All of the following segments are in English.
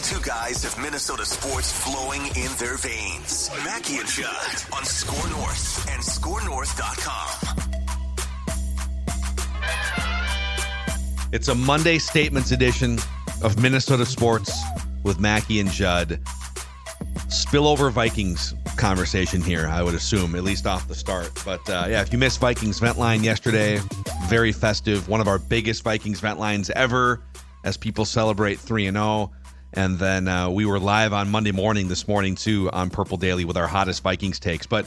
Two guys have Minnesota sports flowing in their veins. Mackie and Judd on SKOR North and SKORNorth.com. It's a Monday Statements edition of Minnesota Sports with Mackie and Judd. Spillover Vikings conversation here, I would assume, at least off the start. But yeah, if you missed Vikings Vent Line yesterday, very festive. One of our biggest Vikings Vent Lines ever as people celebrate 3-0. And then we were live on Monday morning this morning, too, on Purple Daily with our hottest Vikings takes. But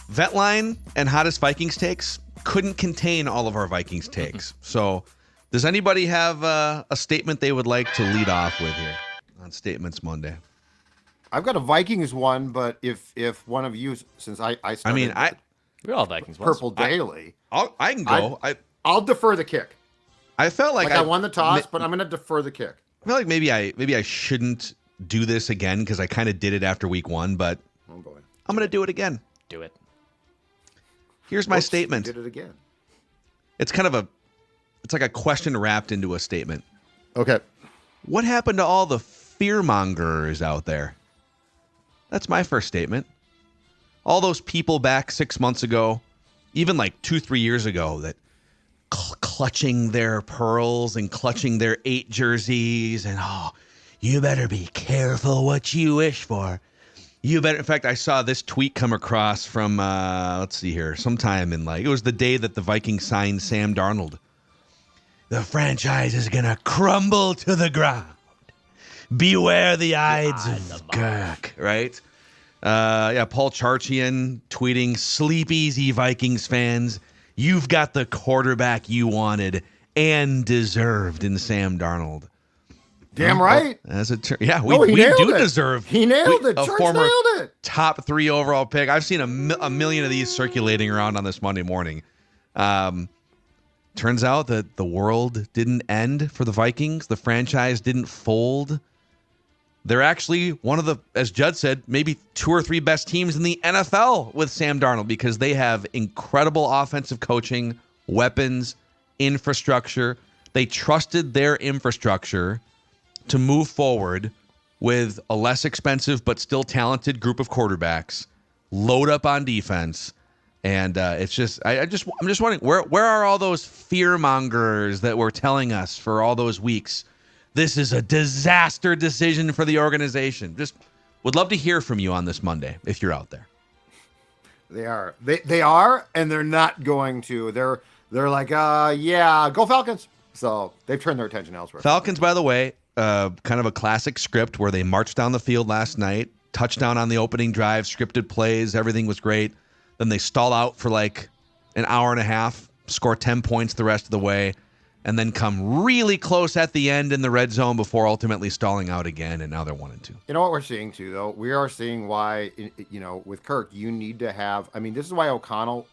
Vent Line and hottest Vikings takes couldn't contain all of our Vikings takes. So does anybody have a statement they would like to lead off with here on Statements Monday? I've got a Vikings one, but if one of you, since I started we're all Vikings Purple Daily. I can go. I'll defer the kick. I felt like I won the toss, but I'm going to defer the kick. I feel like maybe I shouldn't do this again because I kind of did it after week one, but I'm going to do it again. Do it. Here's my statement. Did it again. It's like a question wrapped into a statement. Okay. What happened to all the fearmongers out there? That's my first statement. All those people back 6 months ago, even like 2-3 years ago, that clutching their pearls and clutching their 8 jerseys and, you better be careful what you wish for. You better. In fact, I saw this tweet come across from, let's see here, sometime in it was the day that the Vikings signed Sam Darnold. The franchise is going to crumble to the ground. Beware the Ides of Kirk, right? Paul Charchian tweeting, sleep easy, Vikings fans. You've got the quarterback you wanted and deserved in Sam Darnold. Damn right. As it we do deserve. He nailed it. A Church former nailed it. top 3 overall pick. I've seen a million of these circulating around on this Monday morning. Turns out that the world didn't end for the Vikings. The franchise didn't fold. They're actually one of the, as Judd said, maybe 2 or 3 best teams in the NFL with Sam Darnold because they have incredible offensive coaching, weapons, infrastructure. They trusted their infrastructure to move forward with a less expensive but still talented group of quarterbacks, load up on defense. And it's just, I'm just wondering, where are all those fearmongers that were telling us for all those weeks? This is a disaster decision for the organization. Just would love to hear from you on this Monday if you're out there. They are. They are, and they're not going to. They're like, go Falcons. So they've turned their attention elsewhere. Falcons, by the way, kind of a classic script where they marched down the field last night, touchdown on the opening drive, scripted plays, everything was great. Then they stall out for like an hour and a half, score 10 points the rest of the way, and then come really close at the end in the red zone before ultimately stalling out again, and now they're 1-2. You know what we're seeing, too, though? We are seeing why, with Kirk, you need to have... this is why O'Connell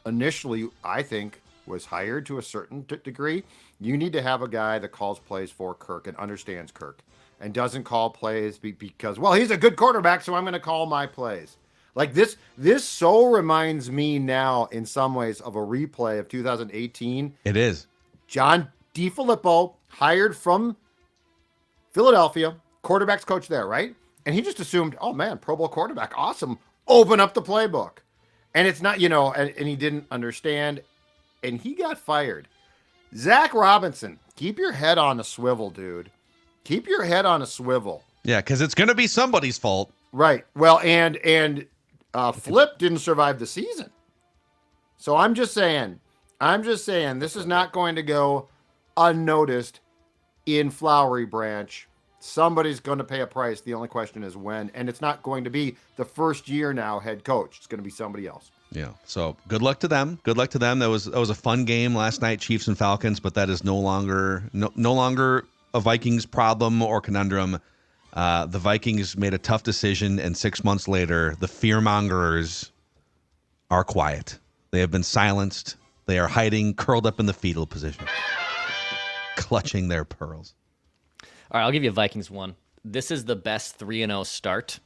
initially, I think, was hired to a certain degree. You need to have a guy that calls plays for Kirk and understands Kirk and doesn't call plays because, he's a good quarterback, so I'm going to call my plays. Like this so reminds me now in some ways of a replay of 2018. It is. John DeFilippo, hired from Philadelphia, quarterbacks coach there, right? And he just assumed, oh man, Pro Bowl quarterback, awesome. Open up the playbook. And it's not, and he didn't understand. And he got fired. Zach Robinson, keep your head on a swivel, dude. Keep your head on a swivel. Yeah, because it's going to be somebody's fault. Right. Well, and Flip didn't survive the season. So I'm just saying this is not going to go unnoticed in Flowery Branch. Somebody's going to pay a price. The only question is when. And it's not going to be the first year now head coach. It's going to be somebody else. Yeah. So good luck to them. Good luck to them. That was a fun game last night, Chiefs and Falcons, but that is no longer a Vikings problem or conundrum. The Vikings made a tough decision, and 6 months later, the fearmongers are quiet. They have been silenced. They are hiding, curled up in the fetal position, clutching their pearls. All right, I'll give you a Vikings one. This is the best 3-0 start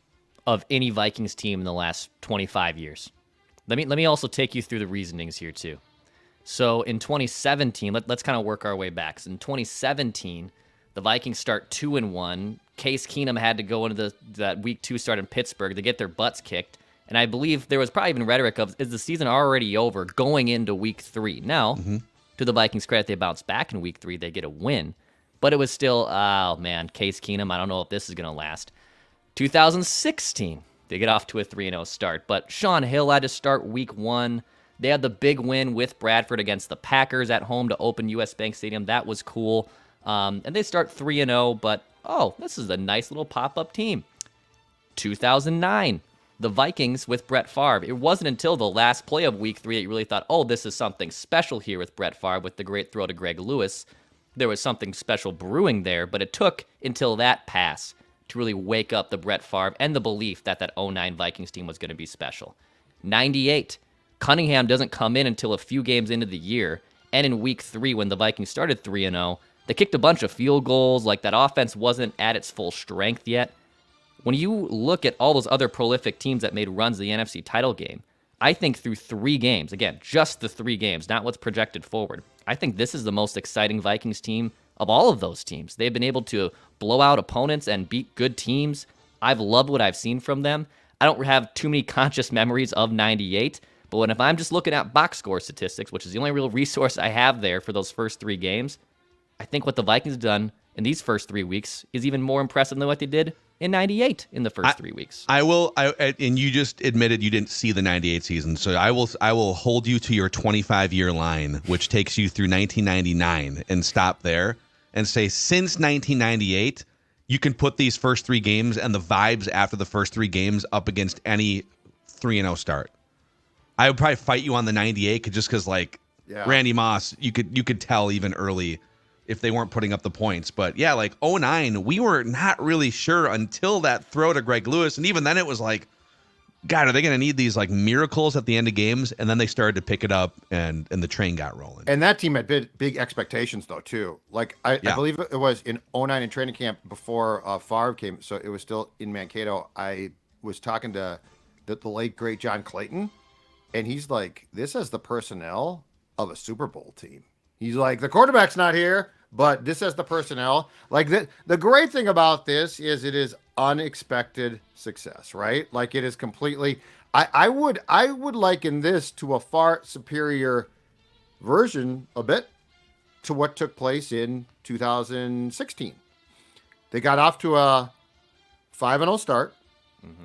of any Vikings team in the last 25 years. Let me also take you through the reasonings here, too. So in 2017, let's kind of work our way back. So in 2017, The Vikings start 2-1. Case Keenum had to go into that week 2 start in Pittsburgh to get their butts kicked. And I believe there was probably even rhetoric of, is the season already over going into week 3? Now, to the Vikings' credit, they bounced back in week 3. They get a win. But it was still, oh man, Case Keenum, I don't know if this is going to last. 2016, they get off to a 3-0 start. But Sean Hill had to start week 1. They had the big win with Bradford against the Packers at home to open US Bank Stadium. That was cool. And they start 3-0, but, this is a nice little pop-up team. 2009, the Vikings with Brett Favre. It wasn't until the last play of week 3 that you really thought, this is something special here with Brett Favre with the great throw to Greg Lewis. There was something special brewing there, but it took until that pass to really wake up the Brett Favre and the belief that that 09 Vikings team was going to be special. 98, Cunningham doesn't come in until a few games into the year, and in week 3 when the Vikings started 3-0, they kicked a bunch of field goals, like that offense wasn't at its full strength yet. When you look at all those other prolific teams that made runs to the NFC title game, I think through 3 games, again, just the 3 games, not what's projected forward, I think this is the most exciting Vikings team of all of those teams. They've been able to blow out opponents and beat good teams. I've loved what I've seen from them. I don't have too many conscious memories of 98, but if I'm just looking at box score statistics, which is the only real resource I have there for those first 3 games, I think what the Vikings have done in these first 3 weeks is even more impressive than what they did in 98 in the first 3 weeks. And you just admitted you didn't see the 98 season, so I will hold you to your 25-year line, which takes you through 1999, and stop there and say since 1998, you can put these first 3 games and the vibes after the first 3 games up against any 3-0 start. I would probably fight you on the 98 just because, Randy Moss, you could tell even early if they weren't putting up the points. But yeah, 09, we were not really sure until that throw to Greg Lewis. And even then it was like, God, are they going to need these miracles at the end of games? And then they started to pick it up and the train got rolling. And that team had big expectations though, too. I believe it was in 09 in training camp before Favre came. So it was still in Mankato. I was talking to the late, great John Clayton. And he's like, this has the personnel of a Super Bowl team. He's like, the quarterback's not here, but this has the personnel. The great thing about this is it is unexpected success, right? It is completely. I would liken this to a far superior version a bit to what took place in 2016. They got off to a 5-0 start,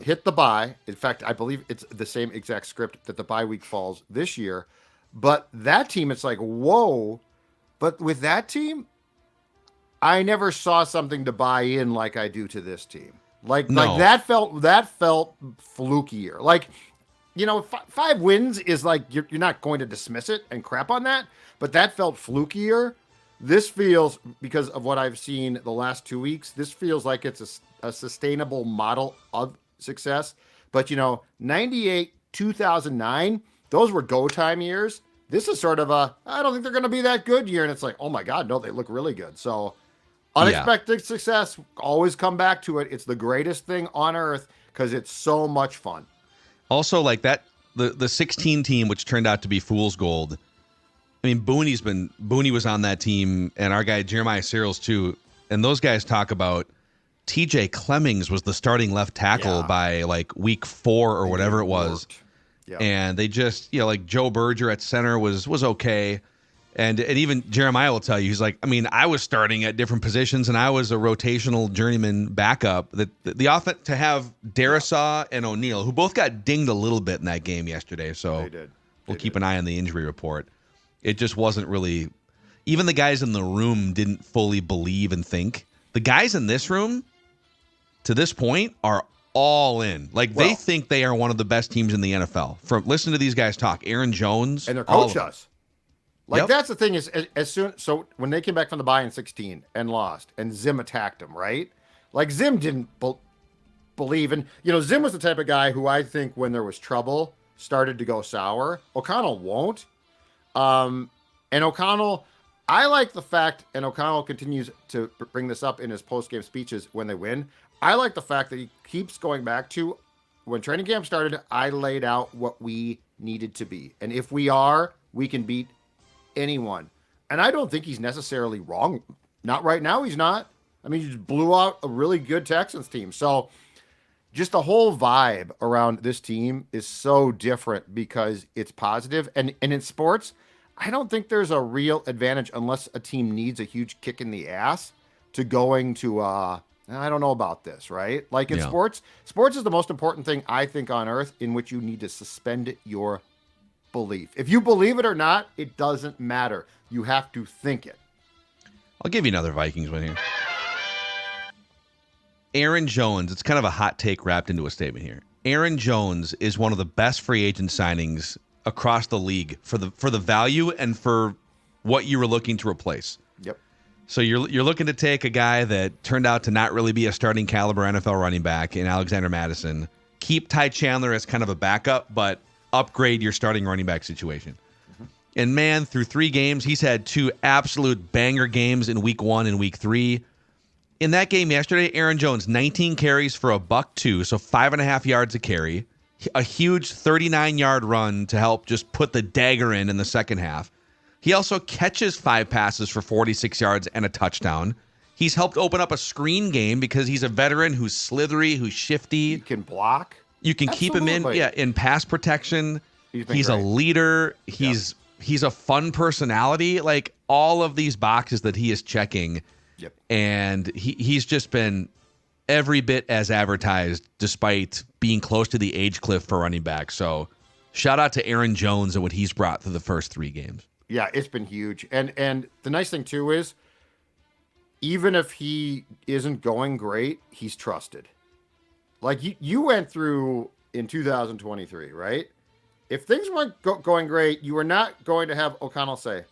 hit the bye. In fact, I believe it's the same exact script that the bye week falls this year. But that team, it's like, whoa. But with that team, I never saw something to buy in like I do to this team. That felt flukier. 5 wins is you're not going to dismiss it and crap on that, but that felt flukier. This feels, because of what I've seen the last 2 weeks, this feels like it's a sustainable model of success. But 98, 2009, those were go time years. This is sort of I don't think they're going to be that good year. And it's like, oh my God, no, they look really good. So unexpected success, always come back to it. It's the greatest thing on earth because it's so much fun. Also, the 16 team, which turned out to be fool's gold. I mean, Booney was on that team, and our guy Jeremiah Searles too. And those guys talk about TJ Clemmings was the starting left tackle by week 4 or whatever it was. Yep. And they just, Joe Berger at center was okay. And even Jeremiah will tell you, he's like, I was starting at different positions and I was a rotational journeyman backup. The offense to have Darisaw and O'Neal, who both got dinged a little bit in that game yesterday. So we'll keep an eye on the injury report. It just wasn't really, even the guys in the room didn't fully believe and think. The guys in this room, to this point, are all in. They think they are one of the best teams in the NFL. Listen to these guys talk. Aaron Jones. And their coach does. That's the thing is, so when they came back from the bye in 16 and lost, and Zim attacked them, right? Zim didn't believe. And, Zim was the type of guy who I think when there was trouble started to go sour. O'Connell won't. And O'Connell, I like the fact, and O'Connell continues to bring this up in his post-game speeches when they win, I like the fact that he keeps going back to when training camp started, I laid out what we needed to be. And if we can beat anyone. And I don't think he's necessarily wrong. Not right now, he's not. I mean, you just blew out a really good Texans team. So just the whole vibe around this team is so different because it's positive. And in sports, I don't think there's a real advantage unless a team needs a huge kick in the ass to going to, I don't know about this, right? Like in sports is the most important thing, I think, on earth, in which you need to suspend your belief. If you believe it or not, it doesn't matter. You have to think it. I'll give you another Vikings win here. Aaron Jones, it's kind of a hot take wrapped into a statement here. Aaron Jones is one of the best free agent signings across the league for the value and for what you were looking to replace. Yep. So you're looking to take a guy that turned out to not really be a starting caliber NFL running back in Alexander Mattison, keep Ty Chandler as kind of a backup, but upgrade your starting running back situation. And man, through 3 games, he's had 2 absolute banger games in week 1 and week 3. In that game yesterday, Aaron Jones, 19 carries for $102, so 5.5 yards a carry. A huge 39-yard run to help just put the dagger in the second half. He also catches 5 passes for 46 yards and a touchdown. He's helped open up a screen game because he's a veteran who's slithery, who's shifty. He can block. You can keep him in pass protection. He's a leader. He's a fun personality. Like, all of these boxes that he is checking. Yep. And he's just been every bit as advertised, despite being close to the age cliff for running back. So shout out to Aaron Jones and what he's brought through the first 3 games. Yeah, it's been huge. And the nice thing too is, even if he isn't going great, he's trusted. Like you went through in 2023, right? If things weren't going great, you were not going to have O'Connell say,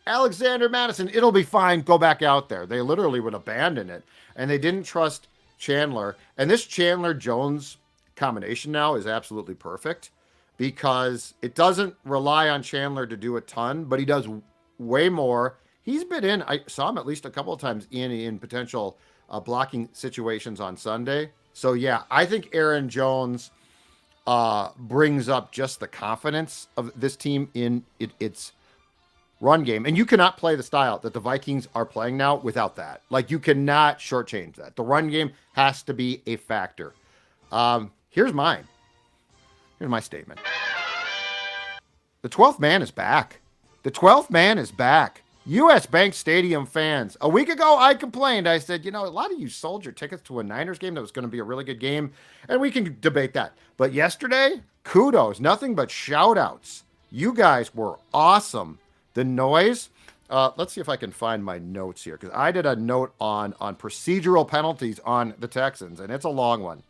Alexander Mattison, it'll be fine, go back out there. They literally would abandon it. And they didn't trust Chandler. And this Chandler-Jones combination now is absolutely perfect because it doesn't rely on Chandler to do a ton, but he does way more. He's been in, I saw him at least a couple of times in potential blocking situations on Sunday. So yeah, I think Aaron Jones brings up just the confidence of this team in its run game. And you cannot play the style that the Vikings are playing now without that. Like, you cannot shortchange that. The run game has to be a factor. Here's mine. Here's my statement. The 12th man is back. The 12th man is back. U.S. Bank Stadium fans. A week ago, I complained. I said, a lot of you sold your tickets to a Niners game that was going to be a really good game, and we can debate that. But yesterday, kudos. Nothing but shout-outs. You guys were awesome. The noise. Let's see if I can find my notes here, because I did a note on procedural penalties on the Texans, and it's a long one.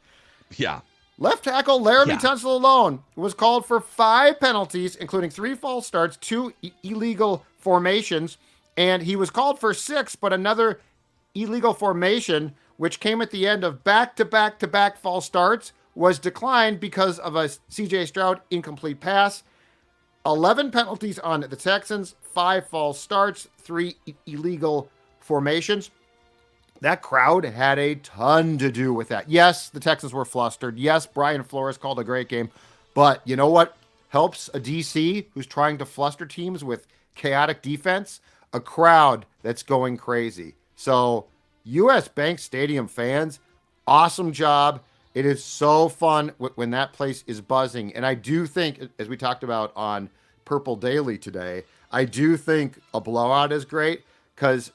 Yeah. Left tackle Laramie Tunsil alone was called for 5 penalties, including 3 false starts, 2 illegal formations, and he was called for 6, but another illegal formation, which came at the end of back-to-back-to-back false starts, was declined because of a C.J. Stroud incomplete pass. 11 penalties on the Texans, 5 false starts, 3 illegal formations. That crowd had a ton to do with that. Yes, the Texans were flustered. Yes, Brian Flores called a great game. But you know what helps a DC who's trying to fluster teams with chaotic defense? A crowd that's going crazy. So, U.S. Bank Stadium fans, awesome job. It is so fun when that place is buzzing. And I do think, as we talked about on Purple Daily today, I do think a blowout is great because,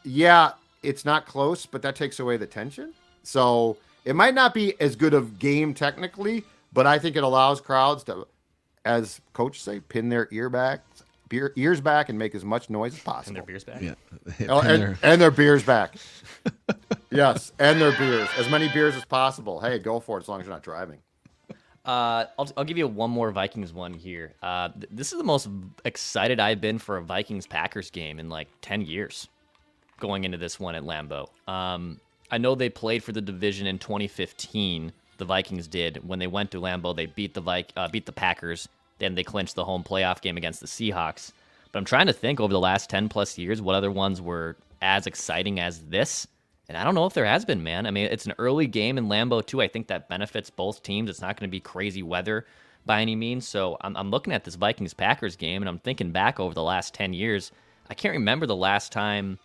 yeah, it's not close, but that takes away the tension. So it might not be as good of game technically, but I think it allows crowds to, as coaches say, pin their ears back and make as much noise as possible. And their beers back. Yeah. And their beers back. Yes, and their beers. As many beers as possible. Hey, go for it as long as you're not driving. I'll give you one more Vikings one here. This is the most excited I've been for a Vikings-Packers game in like 10 years going into this one at Lambeau. I know they played for the division in 2015. The Vikings did. When they went to Lambeau, they beat the Packers. Then they clinched the home playoff game against the Seahawks. But I'm trying to think over the last 10-plus years what other ones were as exciting as this. And I don't know if there has been, man. I mean, it's an early game in Lambeau, too. I think that benefits both teams. It's not going to be crazy weather by any means. So I'm looking at this Vikings-Packers game, and I'm thinking back over the last 10 years. I can't remember the last time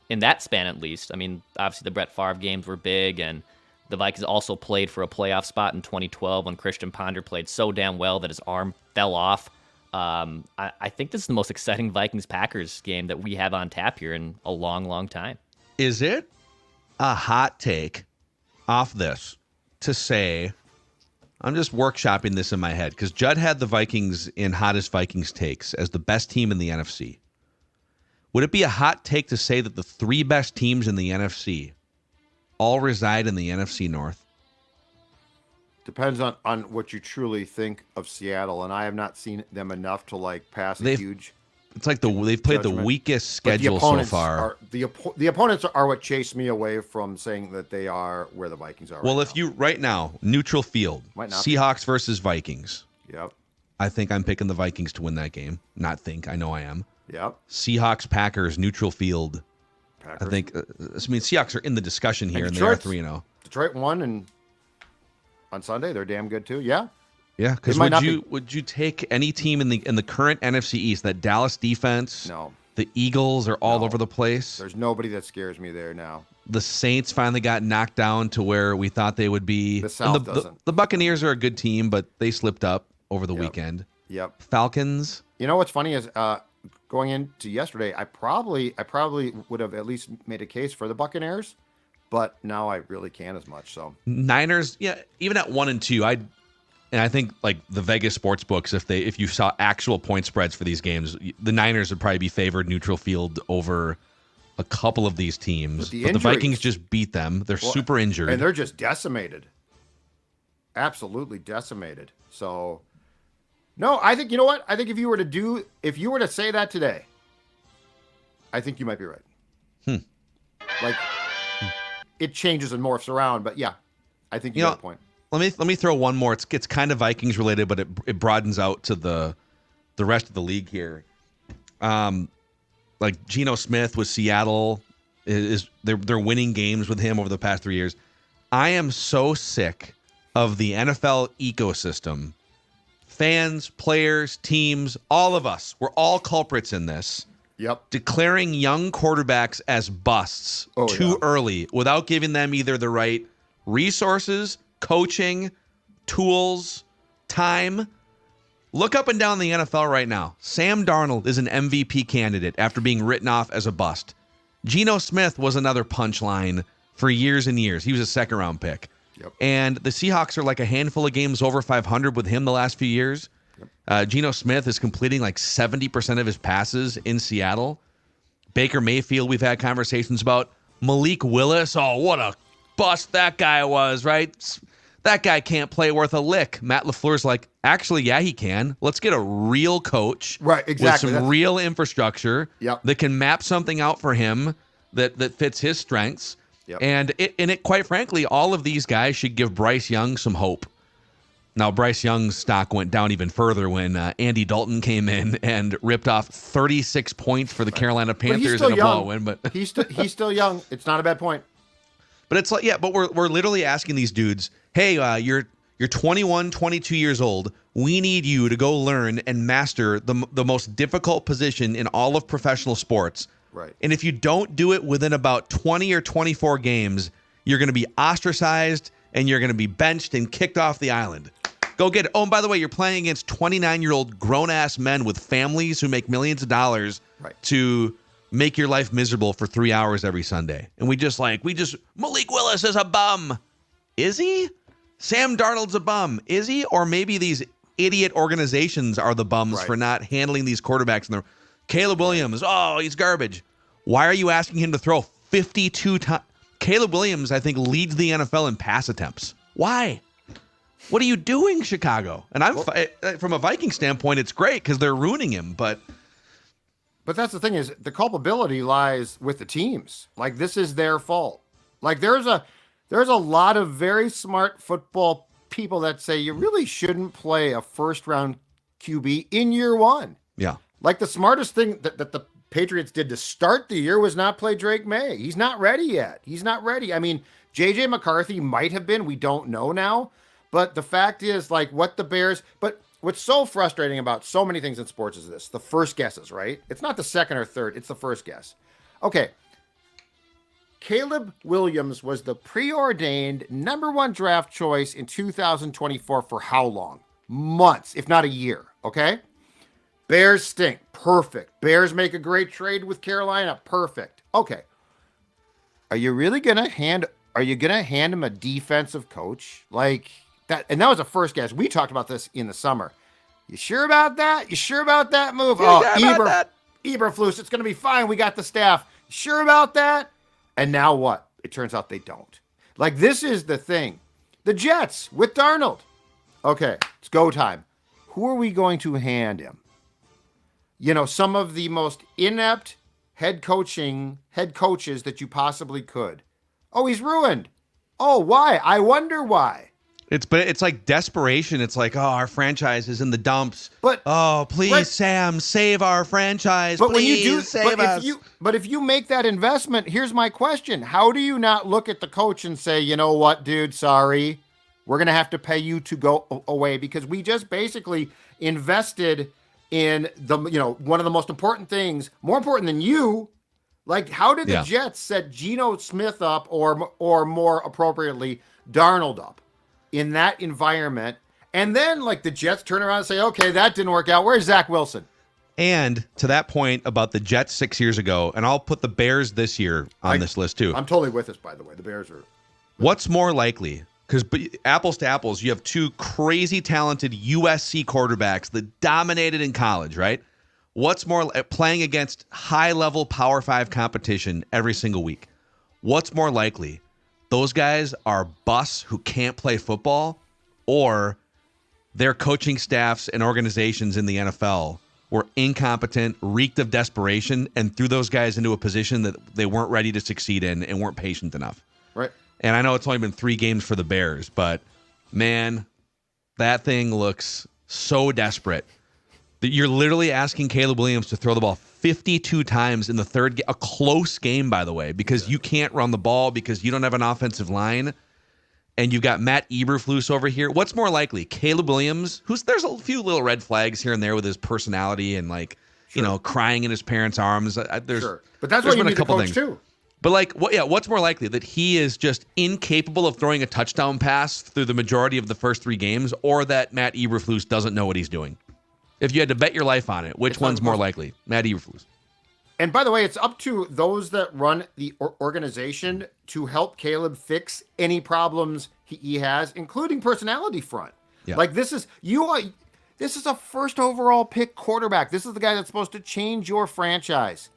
in that span at least. I mean, obviously the Brett Favre games were big, and the Vikings also played for a playoff spot in 2012 when Christian Ponder played so damn well that his arm fell off. I think this is the most exciting Vikings-Packers game that we have on tap here in a long, long time. Is it a hot take off this to say, I'm just workshopping this in my head, because Judd had the Vikings in Hottest Vikings Takes as the best team in the NFC. Would it be a hot take to say that the 3 best teams in the NFC all reside in the NFC North? Depends on what you truly think of Seattle, and I have not seen them enough to like pass a huge. It's like they've played judgment. The weakest schedule so far. The opponents are what chase me away from saying that they are where the Vikings are. Well, right if now. you right now, neutral field, Seahawks versus Vikings. Yep. I think I'm picking the Vikings to win that game. Not think, I know I am. Yep. Seahawks Packers neutral field. Packers. I think. Seahawks are in the discussion here, and they are 3-0. Detroit won, and on Sunday they're damn good too. Yeah. Yeah, because would you take any team in the current NFC East? That Dallas defense, no. The Eagles are all over the place. There's nobody that scares me there now. The Saints finally got knocked down to where we thought they would be. The South doesn't. The Buccaneers are a good team, but they slipped up over the weekend. Yep. Falcons. You know what's funny is going into yesterday, I probably would have at least made a case for the Buccaneers, but now I really can't as much. So Niners, yeah, even at 1 and 2, And I think like the Vegas sports books, if you saw actual point spreads for these games, the Niners would probably be favored neutral field over a couple of these teams. But the Vikings just beat them. They're super injured. And they're just decimated. Absolutely decimated. So no, I think, you know what? I think if you were to say that today, I think you might be right. Like it changes and morphs around, but yeah, I think you got a point. Let me throw one more. It's kind of Vikings related, but it broadens out to the rest of the league here. Like Geno Smith with Seattle they're winning games with him over the past 3 years. I am so sick of the NFL ecosystem. Fans, players, teams, all of us, we're all culprits in this. Yep. Declaring young quarterbacks as busts too early without giving them either the right resources, coaching, tools, time. Look up and down the NFL right now. Sam Darnold is an MVP candidate after being written off as a bust. Geno Smith was another punchline for years and years. He was a second-round pick. Yep. And the Seahawks are like a handful of games over 500 with him the last few years. Yep. Geno Smith is completing like 70% of his passes in Seattle. Baker Mayfield, we've had conversations about. Malik Willis, oh, what a bust that guy was, right? That guy can't play worth a lick. Matt LaFleur's like, actually, yeah, he can. Let's get a real coach, right? Exactly, with some real infrastructure, yep, that can map something out for him that fits his strengths. Yep. And it, quite frankly, all of these guys should give Bryce Young some hope. Now, Bryce Young's stock went down even further when Andy Dalton came in and ripped off 36 points for the Carolina Panthers in a blowout win. But he's still young. It's not a bad point. But it's like, yeah, but we're literally asking these dudes, hey, you're 21, 22 years old. We need you to go learn and master the most difficult position in all of professional sports. Right. And if you don't do it within about 20 or 24 games, you're going to be ostracized and you're going to be benched and kicked off the island. Go get it. Oh, and by the way, you're playing against 29-year-old grown-ass men with families who make millions of dollars to make your life miserable for 3 hours every Sunday. And Malik Willis is a bum. Is he? Sam Darnold's a bum. Is he? Or maybe these idiot organizations are the bums for not handling these quarterbacks. Caleb Williams, oh, he's garbage. Why are you asking him to throw 52 times? Caleb Williams, I think, leads the NFL in pass attempts. Why? What are you doing, Chicago? And from a Viking standpoint, it's great because they're ruining him. But that's the thing is the culpability lies with the teams. Like, this is their fault. Like, there's a lot of very smart football people that say you really shouldn't play a first-round QB in year one. Yeah. Like, the smartest thing that the Patriots did to start the year was not play Drake May. He's not ready yet. He's not ready. I mean, J.J. McCarthy might have been. We don't know now. But the fact is, like, what the Bears... But what's so frustrating about so many things in sports is this. The first guesses, right? It's not the second or third. It's the first guess. Okay. Caleb Williams was the preordained number 1 draft choice in 2024 for how long? Months, if not a year. Okay. Bears stink. Perfect. Bears make a great trade with Carolina. Perfect. Okay. Are you really gonna hand him a defensive coach like that? And that was a first guess. We talked about this in the summer. You sure about that? You sure about that move? Eberflus, it's gonna be fine. We got the staff. You sure about that? And now what? It turns out they don't. Like, this is the thing. The Jets with Darnold. Okay, it's go time. Who are we going to hand him? You know, some of the most inept head coaches that you possibly could. Oh, he's ruined. Oh, why? I wonder why. It's like desperation. It's like, oh, our franchise is in the dumps. But oh, please, right. Sam, save our franchise. But please, when you do, save us. If you make that investment, here's my question: how do you not look at the coach and say, you know what, dude, sorry, we're gonna have to pay you to go away because we just basically invested in one of the most important things, more important than you. Like, how did the Jets set Geno Smith up, or more appropriately, Darnold up in that environment? And then, like, the Jets turn around and say, okay, that didn't work out. Where's Zach Wilson? And to that point about the Jets 6 years ago, and I'll put the Bears this year on this list too. I'm totally with this, by the way. The Bears are. What's more likely? Because apples to apples, you have 2 crazy talented USC quarterbacks that dominated in college, right? What's more, playing against high-level Power 5 competition every single week? What's more likely? Those guys are busts who can't play football, or their coaching staffs and organizations in the NFL were incompetent, reeked of desperation, and threw those guys into a position that they weren't ready to succeed in and weren't patient enough. Right. And I know it's only been 3 games for the Bears, but, man, that thing looks so desperate. You're literally asking Caleb Williams to throw the ball 52 times in the third game, a close game, by the way, because you can't run the ball because you don't have an offensive line, and you've got Matt Eberflus over here. What's more likely? Caleb Williams, there's a few little red flags here and there with his personality and, like, crying in his parents' arms. But that's why you need a coach too. But, like, what's more likely? That he is just incapable of throwing a touchdown pass through the majority of the first 3 games, or that Matt Eberflus doesn't know what he's doing? If you had to bet your life on it, which one's more likely? Matt Eberflus. And by the way, it's up to those that run the organization to help Caleb fix any problems he has, including personality front. Yeah. Like, this is a first overall pick quarterback. This is the guy that's supposed to change your franchise.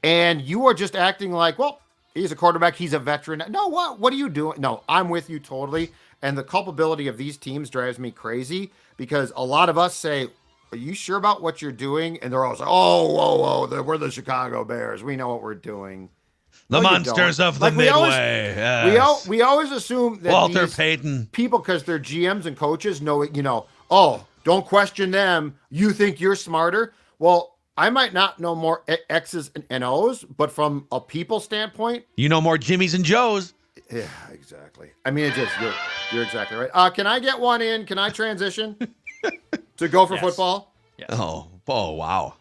And you are just acting like, well, he's a quarterback, he's a veteran. No, what are you doing? No, I'm with you totally. And the culpability of these teams drives me crazy because a lot of us say, are you sure about what you're doing? And they're always like, whoa, we're the Chicago Bears. We know what we're doing. The monsters of the Midway. Yes. We always assume that Walter Payton people, because they're GMs and coaches, know, don't question them. You think you're smarter. Well, I might not know more X's and O's, but from a people standpoint, you know more Jimmys and Joes. Yeah, exactly. I mean, you're exactly right. Can I get one in? Can I transition to go for football? Yes. Oh, wow.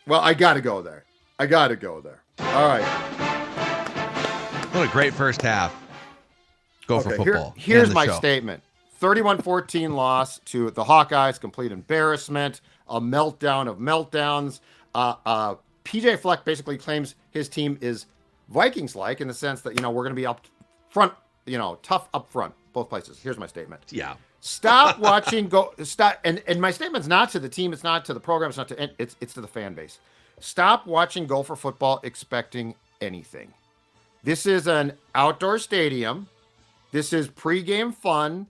Well, I got to go there. All right. What a great first half. Go for football. Here's my statement. 31-14 loss to the Hawkeyes, complete embarrassment, a meltdown of meltdowns. PJ Fleck basically claims his team is Vikings-like in the sense that, we're going to be up front, tough up front, both places. Here's my statement. Yeah. Stop watching. And my statement's not to the team. It's not to the program. It's to the fan base. Stop watching Gopher football expecting anything. This is an outdoor stadium. This is pregame fun,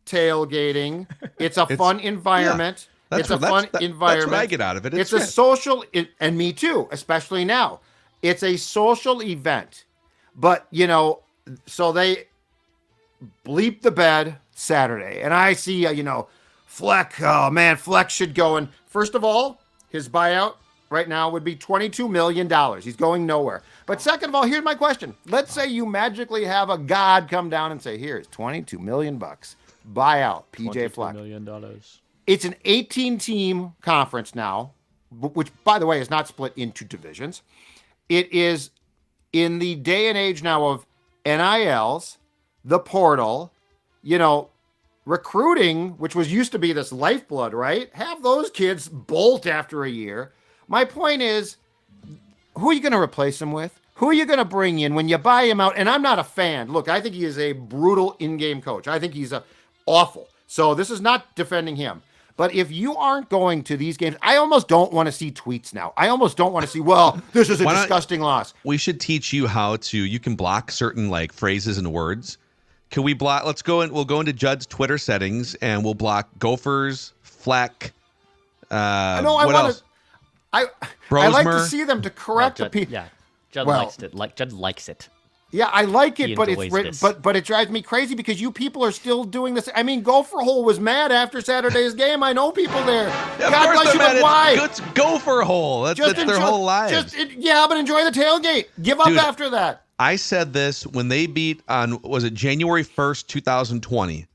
tailgating. It's a fun environment. Yeah, it's a fun environment. That's what I get out of it. It's a social, and me too, especially now. It's a social event. But, so they bleep the bed Saturday. And I see, Fleck. Oh, man, Fleck should go. And first of all, his buyout right now would be $22 million. He's going nowhere. But second of all, here's my question. Let's say you magically have a god come down and say, here's $22 million. Buyout, PJ Fleck. $22 million. It's an 18-team conference now, which, by the way, is not split into divisions. It is in the day and age now of NILs, the portal, recruiting, which used to be this lifeblood, right? Have those kids bolt after a year. My point is, who are you going to replace him with? Who are you going to bring in when you buy him out? And I'm not a fan. Look, I think he is a brutal in-game coach. I think he's awful. So this is not defending him. But if you aren't going to these games, I almost don't want to see tweets now. I almost don't want to see, well, this is a disgusting loss. We should teach you how you can block certain phrases and words. Can we block? We'll go into Judd's Twitter settings and we'll block Gophers, Fleck. I Brosmer. like to see them to correct the people. Yeah, Judd likes it. Judd likes it. Yeah, I like it, He but enjoys but it drives me crazy because you people are still doing this. I mean, Gopher Hole was mad after Saturday's game. I know people there. Yeah, God bless you, but why? It's Gopher Hole. That's their whole lives. But enjoy the tailgate. Give up after that. I said this when they beat on, was it January 1st, 2020,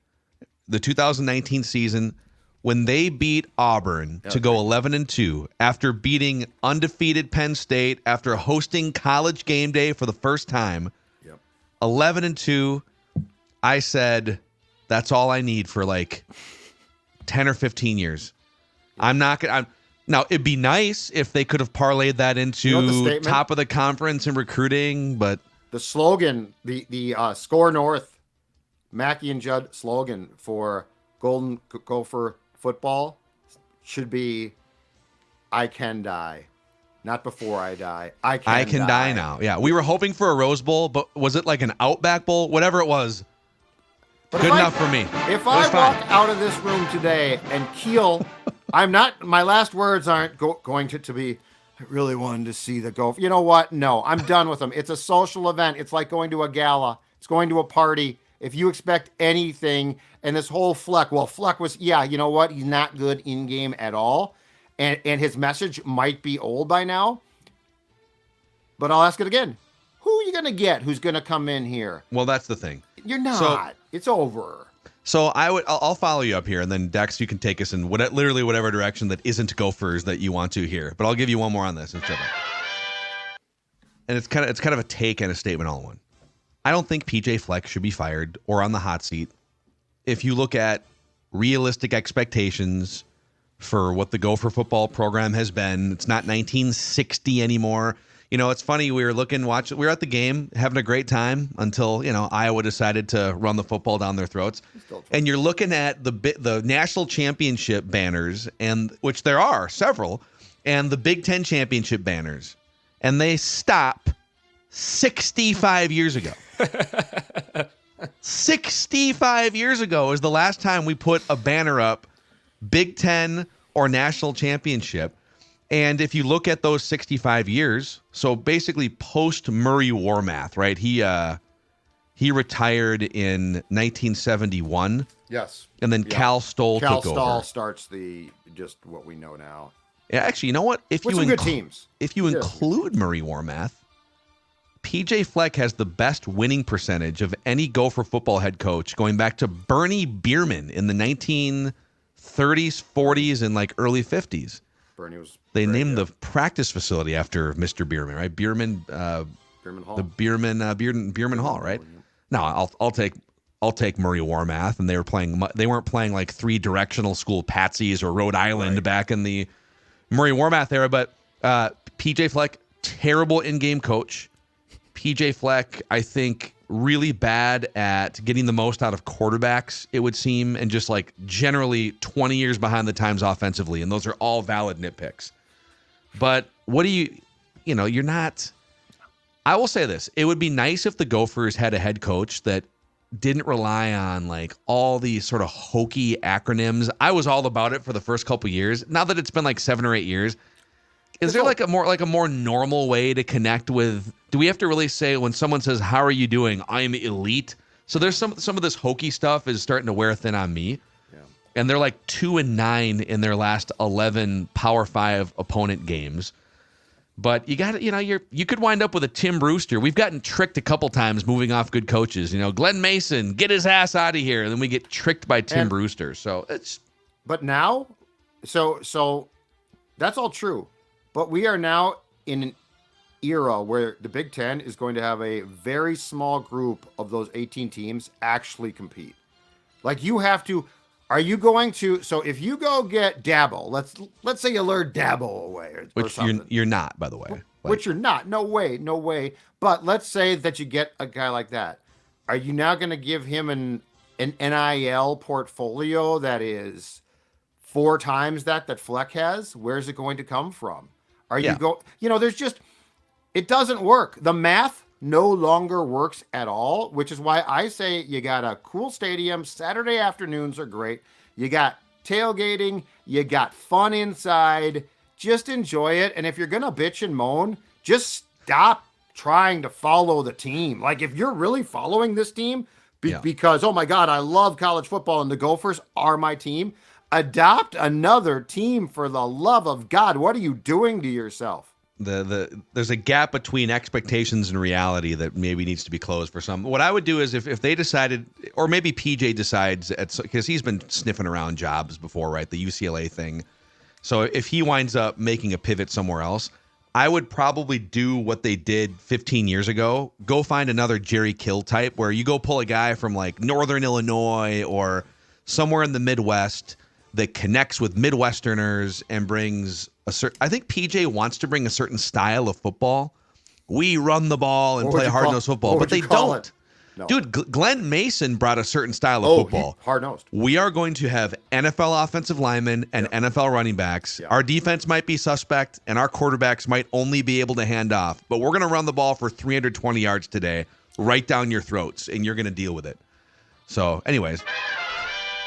the 2019 season, when they beat Auburn to go 11-2 after beating undefeated Penn State, after hosting College Game Day for the first time. 11-2, I said, that's all I need for 10 or 15 years. I'm not going to. Now, it'd be nice if they could have parlayed that into top of the conference in recruiting, but. The slogan, the SKOR North, Mackey and Judd slogan for Golden Gopher football should be, I can die. Not before I die. I can die now. Yeah, we were hoping for a Rose Bowl, but was it like an Outback Bowl? Whatever it was, good enough for me. If I walk out of this room today and Keel, my last words aren't going to be, I really wanted to see the Gopher. You know what? No, I'm done with them. It's a social event. It's like going to a gala. It's going to a party. If you expect anything, and this whole Fleck, Fleck was, you know what? He's not good in-game at all. And his message might be old by now. But I'll ask it again. Who are you going to get who's going to come in here? Well, that's the thing. You're not. It's over. So I'll follow you up here, and then Dex, you can take us in literally whatever direction that isn't Gophers that you want to here. But I'll give you one more on this. And it's kind of a take and a statement all in one. I don't think PJ Fleck should be fired or on the hot seat. If you look at realistic expectations for what the Gopher football program has been, it's not 1960 anymore. It's funny. We were we were at the game, having a great time until, Iowa decided to run the football down their throats. And you're looking at the national championship banners, and which there are several, and the Big Ten championship banners, and they stop 65 years ago. 65 years ago is the last time we put a banner up, Big Ten or national championship. And if you look at those 65 years, so basically post Murray Warmath, right? He retired in 1971. Yes. And then Cal Stoll took over. Cal Stoll starts just what we know now. Yeah, actually, you know what? If you good teams. If you include Murray Warmath, PJ Fleck has the best winning percentage of any Gopher football head coach going back to Bernie Bierman in the 1930s, 40s, and early 50s. Bernie was. They named the practice facility after Mr. Bierman, right? Bierman Hall. The Bierman Hall, right? No, I'll take Murray Warmath, and they weren't playing 3 directional school Patsies or Rhode Island back in the Murray Warmath era. But PJ Fleck, terrible in-game coach. PJ Fleck, I think, really bad at getting the most out of quarterbacks, it would seem, and just generally 20 years behind the times offensively. And those are all valid nitpicks. But what do you're not. I will say this. It would be nice if the Gophers had a head coach that didn't rely on all these sort of hokey acronyms. I was all about it for the first couple years. Now that it's been 7 or 8 years, is there a more normal way to connect with? Do we have to really say when someone says, "How are you doing?" I'm elite. So there's some of this hokey stuff is starting to wear thin on me. Yeah. And they're 2-9 in their last 11 Power 5 opponent games. But you got to, you could wind up with a Tim Brewster. We've gotten tricked a couple times moving off good coaches. Glenn Mason, get his ass out of here, and then we get tricked by Tim Brewster. So it's. But now, so that's all true. But we are now in era where the Big Ten is going to have a very small group of those 18 teams actually compete. Like you have to, are you going to, so if you go get Dabo, let's say you lured Dabo away or Which something. you're not, by the way. Which you're not. No way. But let's say that you get a guy like that. Are you now going to give him an NIL portfolio that is 4 times that Fleck has? Where's it going to come from? There's just, it doesn't work. The math no longer works at all, which is why I say you got a cool stadium. Saturday afternoons are great. You got tailgating. You got fun inside. Just enjoy it. And if you're going to bitch and moan, just stop trying to follow the team. Like if you're really following this team because, oh my God, I love college football and the Gophers are my team, adopt another team for the love of God. What are you doing to yourself? There's a gap between expectations and reality that maybe needs to be closed for some. What I would do is if they decided, or maybe PJ decides, because he's been sniffing around jobs before, right? The UCLA thing. So if he winds up making a pivot somewhere else, I would probably do what they did 15 years ago. Go find another Jerry Kill type where you go pull a guy from like Northern Illinois or somewhere in the Midwest that connects with Midwesterners and brings a certain, I think PJ wants to bring a certain style of football. We run the ball and play hard-nosed football, but they don't. No. Dude, Glenn Mason brought a certain style of football. Hard-nosed. We are going to have NFL offensive linemen and NFL running backs. Our defense might be suspect, and our quarterbacks might only be able to hand off. But we're going to run the ball for 320 yards today, right down your throats, and you're going to deal with it. So, anyways,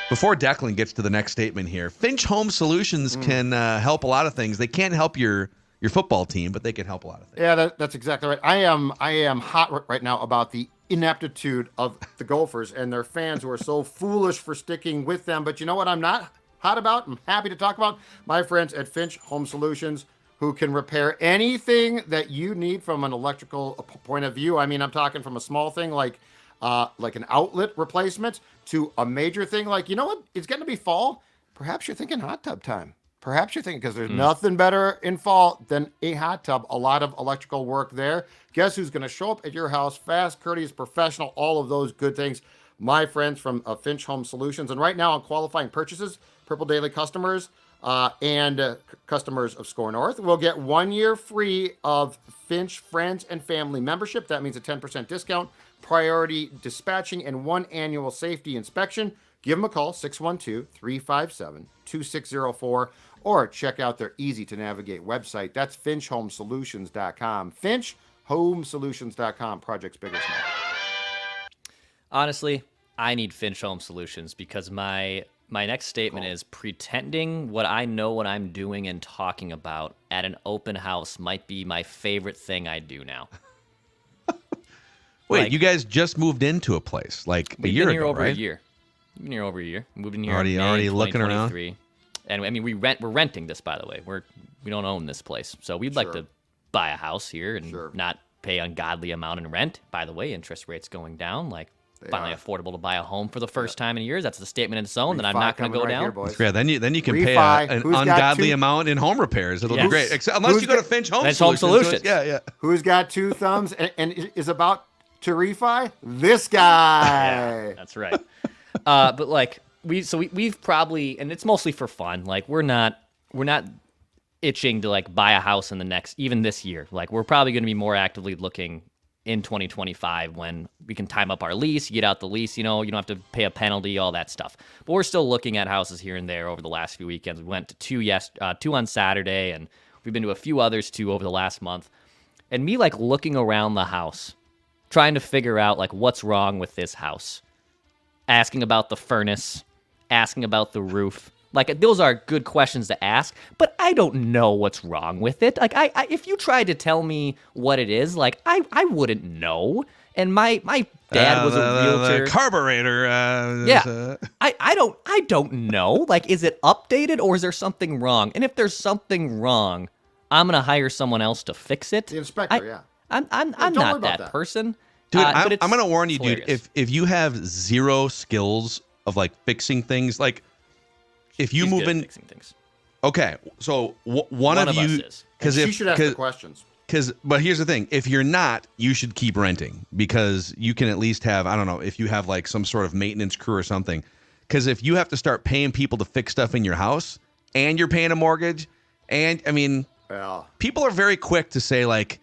before Declan gets to the next statement here, Finch Home Solutions can help a lot of things. They can't help your football team, but they can help a lot of things. Yeah, that's exactly right. I am hot right now about the ineptitude of the Gophers and their fans who are so foolish for sticking with them. But you know what I'm not hot about? I'm happy to talk about my friends at Finch Home Solutions, who can repair anything that you need from an electrical point of view. I mean, I'm talking from a small thing like an outlet replacement to a major thing like, you know what? It's going to be fall. Perhaps you're thinking hot tub time. Perhaps you're thinking, because there's nothing better in fall than a hot tub. A lot of electrical work there. Guess who's going to show up at your house? Fast, courteous, professional, all of those good things. My friends from Finch Home Solutions. And right now on qualifying purchases, Purple Daily customers and customers of SKOR North will get 1 year free of Finch Friends and Family membership. That means a 10% discount, priority dispatching, and 1 annual safety inspection. Give them a call, 612-357-2604. Or check out their easy-to-navigate website. That's finchhomesolutions.com. Finchhomesolutions.com. Projects big or small. Honestly, I need Finch Home Solutions because my next statement is pretending what I know what I'm doing and talking about at an open house might be my favorite thing I do now. Wait, you guys just moved into a place like a year ago, right? We've been here over a year. Moved in here already looking around. And I mean, we're renting this, by the way. We don't own this place, so we'd like to buy a house here and not pay ungodly amount in rent. By the way, interest rates going down, like finally affordable to buy a home for the first time in years. That's the statement in its own that I'm not going to go down. Yeah, then you can pay an ungodly amount in home repairs. It'll be great, unless you go to Finch Home Solutions. Yeah. Who's got 2 thumbs and is about to refi? This guy. Yeah, that's right. But like we've probably, and it's mostly for fun. Like we're not itching to like buy a house in the next, even this year. Like we're probably going to be more actively looking in 2025 when we can time up our lease, get out the lease, you don't have to pay a penalty, all that stuff. But we're still looking at houses here and there over the last few weekends. We went to 2 on Saturday, and we've been to a few others too over the last month. And me like looking around the house, trying to figure out like what's wrong with this house, asking about the furnace, asking about the roof. Like, those are good questions to ask, but I don't know what's wrong with it. Like, I if you tried to tell me what it is, like, I wouldn't know. And my dad was a realtor. The carburetor. I don't know. Like, is it updated or is there something wrong? And if there's something wrong, I'm gonna hire someone else to fix it. The inspector, I'm not that person. Dude, I'm going to warn you, dude, if you have zero skills of, like, fixing things, like, if you move in... Fixing things. Okay, so one of you... Because she should ask the questions. But here's the thing. If you're not, you should keep renting because you can at least have, I don't know, if you have like some sort of maintenance crew or something. Because if you have to start paying people to fix stuff in your house and you're paying a mortgage, and I mean, people are very quick to say like,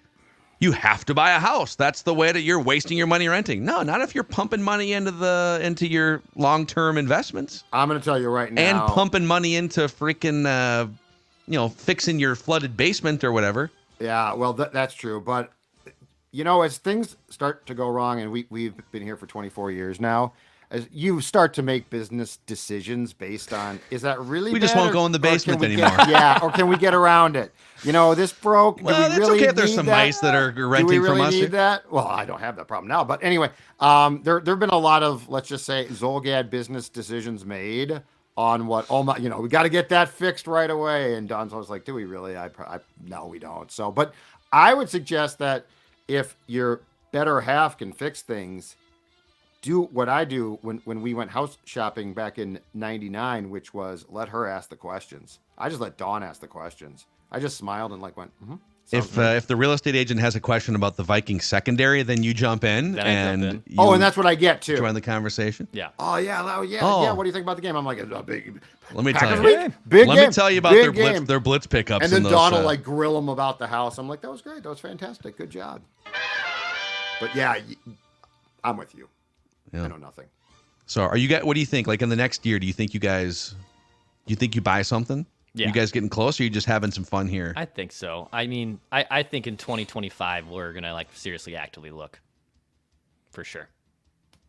you have to buy a house. That's the way that you're wasting your money renting. No, not if you're pumping money into your long-term investments. I'm going to tell you right now. And pumping money into freaking, fixing your flooded basement or whatever. Yeah, well, that's true. But, as things start to go wrong, and we've been here for 24 years now, as you start to make business decisions based on, is that really We bad, just won't go in the basement anymore. Or can we get around it? This broke. Well, that's okay if there's some mice that are renting from us. Do we really need that? Well, I don't have that problem now. But anyway, there have been a lot of, let's just say, Zolgad business decisions made on what, we got to get that fixed right away. And Don's always like, do we really? No, we don't. So, but I would suggest that if your better half can fix things, do what I do when we went house shopping back in 99, which was let her ask the questions. I just let Dawn ask the questions. I just smiled and went, If the real estate agent has a question about the Vikings secondary, then you jump in and and that's what I get too. Join the conversation. Yeah. Oh yeah, yeah. What do you think about the game? I'm like, a big. Let me tell you. Let me tell you about their blitz pickups. And then Dawn will grill them about the house. I'm like, that was great. That was fantastic. Good job. But yeah, I'm with you. Yeah. I know nothing. So are you guys? What do you think? Like in the next year, do you think you buy something? Yeah. You guys getting close, or are you just having some fun here? I think so. I mean, I think in 2025 we're gonna seriously actively look, for sure.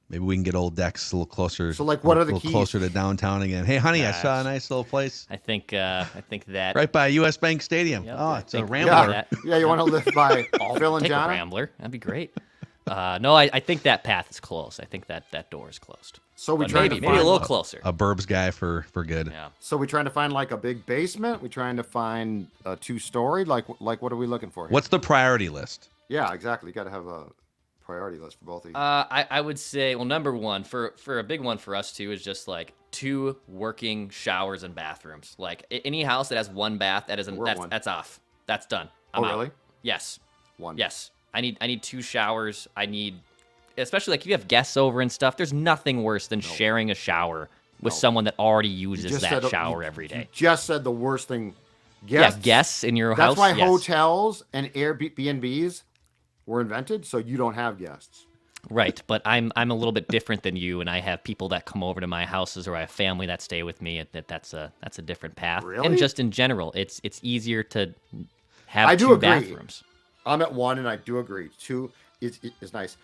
Maybe we can get old Dex a little closer. So what are the keys? Closer to downtown again. Hey, honey, I saw a nice little place. I think that right by U.S. Bank Stadium. Yep, it's a Rambler. Yeah, you want to live by Phil and take John? A Rambler. That'd be great. No, I think that path is closed. I think that door is closed. So maybe a little closer. A Burbs guy for good. Yeah. So we trying to find like a big basement. We trying to find a 2-story. Like what are we looking for here? What's the priority list? Yeah, exactly. You got to have a priority list for both of you. I would say, well, number one for a big one for us too is just like 2 working showers and bathrooms. Like any house that has 1 bath that's off. That's done. I'm out. Really? Yes. 1. Yes. I need 2 showers. I need, especially like if you have guests over and stuff, there's nothing worse than sharing a shower with someone that already uses that shower every day. You just said the worst thing. Guests. Yeah, guests in your house. That's why hotels and Airbnbs were invented, so you don't have guests. Right, but I'm a little bit different than you, and I have people that come over to my houses, or I have family that stay with me. That's a different path. Really? And just in general, it's easier to have 2 bathrooms. I'm at 1, and I do agree. 2 is nice.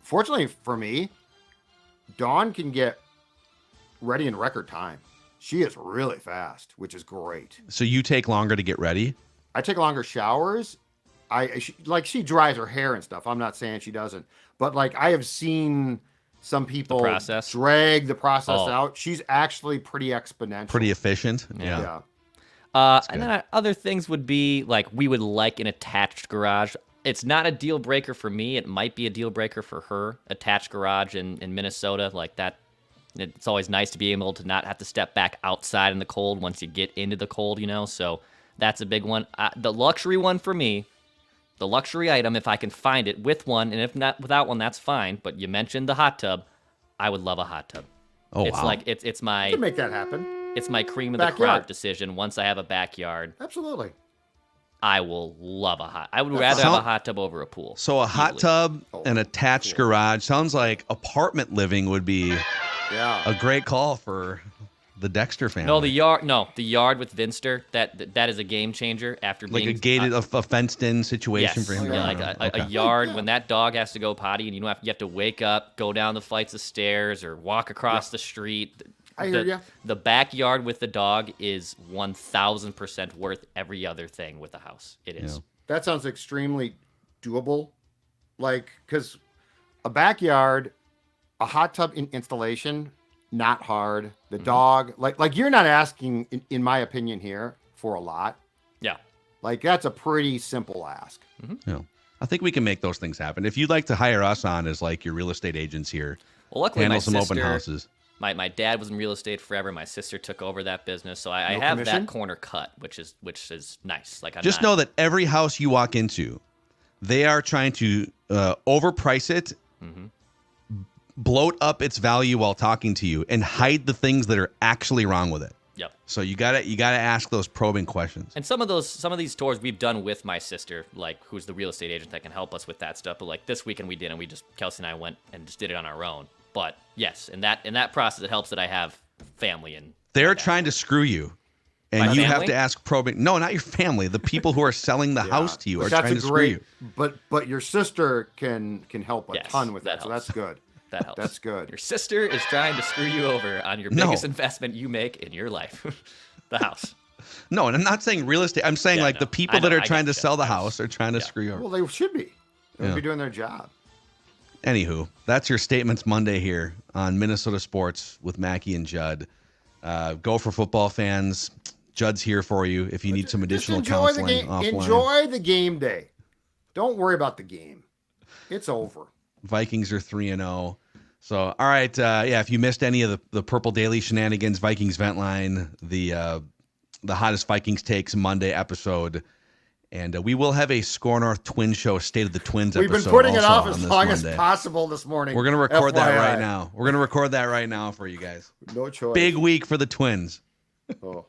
Fortunately for me, Dawn can get ready in record time. She is really fast, which is great. So you take longer to get ready? I take longer showers. She dries her hair and stuff. I'm not saying she doesn't, but I have seen some people drag the process out. She's actually pretty exponential, pretty efficient. Yeah. And then other things would be we would like an attached garage. It's not a deal breaker for me. It might be a deal breaker for her. Attached garage in Minnesota, like that. It's always nice to be able to not have to step back outside in the cold once you get into the cold, So that's a big one. The luxury one for me, the luxury item, if I can find it with one, and if not without one, that's fine. But you mentioned the hot tub. I would love a hot tub. Oh, it's wow. It's my... You can make that happen. It's my cream of the crop decision. Once I have a backyard, absolutely, I will love a hot. I would rather have a hot tub over a pool. So a hot tub, an attached garage sounds like apartment living would be a great call for the Dexter family. No, the yard with Vinster. That is a game changer. After being a gated, a fenced-in situation for him. Yeah, a yard when that dog has to go potty and you have to wake up, go down the flights of stairs, or walk across the street. I hear you. The backyard with the dog is 1,000% worth every other thing with the house. It is. Yeah. That sounds extremely doable. Because a backyard, a hot tub installation, not hard. The dog, you're not asking, in my opinion here, for a lot. Yeah. That's a pretty simple ask. Mm-hmm. Yeah. I think we can make those things happen. If you'd like to hire us on as your real estate agents here, well, luckily handle some open houses. My dad was in real estate forever. My sister took over that business, so I No have commission? that corner cut, which is nice. Like Just know that every house you walk into, they are trying to overprice it, bloat up its value while talking to you, and hide the things that are actually wrong with it. Yep. So you gotta ask those probing questions. And some of these tours we've done with my sister, like who's the real estate agent that can help us with that stuff. But like this weekend we did, and Kelsey and I went and just did it on our own. But yes, in that process, it helps that I have family and They're trying to screw you. And My you have family? to ask probing. No, not your family. The people who are selling the house to you But are that's trying a to screw you. But your sister can help a Yes, ton with that that, so helps. that's good. That helps. That's good. Your sister is trying to screw you over on your No. biggest investment you make in your life, the house. No, and I'm not saying real estate. I'm saying Yeah, like no. the people I that know, are I trying get to you. sell the house are trying to screw you over. Well, they should be. They would Yeah. be doing their job. Anywho, that's your Statements Monday here on Minnesota Sports with Mackie and Judd. Gopher football fans, Judd's here for you if you need some additional Just enjoy the counseling game. offline. Enjoy the game day. Don't worry about the game. It's over. Vikings are 3-0. So, all right, if you missed any of the Purple Daily shenanigans, Vikings Vent Line, the hottest Vikings takes Monday episode, and we will have a SKOR North Twin Show State of the Twins We've episode. been putting it also off on as this long Monday. as possible this morning. We're gonna record that FYI. right now. We're gonna record that right now for you guys. No choice. Big week for the Twins. Oh.